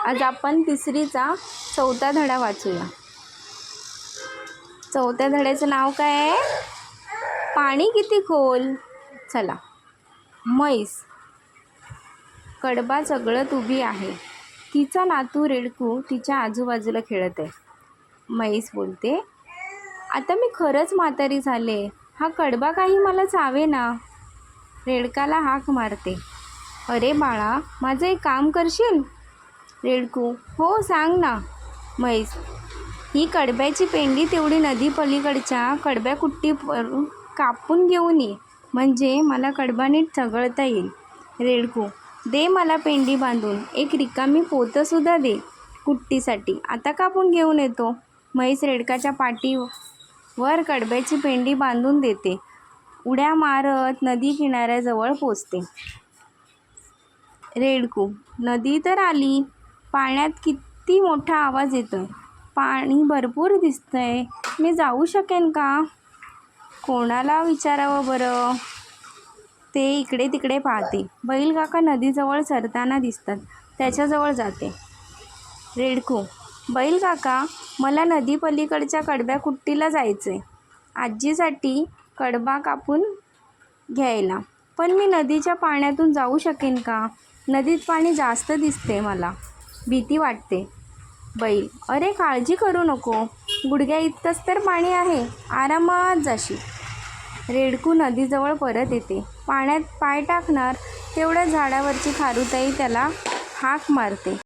आज आपण तिसरीचा चौथा धडा वाचूया. चौथ्या धड्याचं नाव काय आहे? पाणी किती खोल. चला. म्हैस कडबा चगळत उभी आहे. तिचा नातू रेडकू तिच्या आजूबाजूला खेळत आहे. म्हैस बोलते, आता मी खरंच म्हातारी झाले. हा कडबा काही मला चावेना. रेडकाला हाक मारते, अरे बाळा, माझं एक काम करशील? रेडकू, हो सांग ना. म्हैस, ही कडब्याची पेंडी तेवढी नदी पलीकडच्या कडब्या कुट्टीवरून कापून घेऊन ये, म्हणजे मला कडबा नीट चघळता येईल. रेडकू, दे मला पेंडी बांधून. एक रिकामी पोतंसुद्धा दे कुट्टीसाठी. आता कापून घेऊन येतो. म्हैस रेडकाच्या पाठीवर कडब्याची पेंडी बांधून देते. उड्या मारत नदी किनाऱ्याजवळ पोचते. रेडकू, नदी तर आली. पाण्यात किती मोठा आवाज येतोय. पाणी भरपूर दिसतंय. मी जाऊ शकेन का? कोणाला विचारावं बरं? ते इकडे तिकडे पाहते. बैल काका नदीजवळ सरताना दिसतात. त्याच्याजवळ जाते. रेडकू, बैल काका, मला नदी पलीकडच्या कडब्या कुट्टीला जायचंय. आजीसाठी कडबा कापून घ्यायला. पण मी नदीच्या पाण्यातून जाऊ शकेन का? नदीत पाणी जास्त दिसते, मला भीती वाटते. बैल, अरे काळजी करू नको. गुडघ्या इतकंच तर पाणी आहे. आरामात जाशील. रेडकू नदीजवळ परत येते. पाण्यात पाय टाकणार तेवढ्या झाडावरची खारुताई त्याला हाक मारते.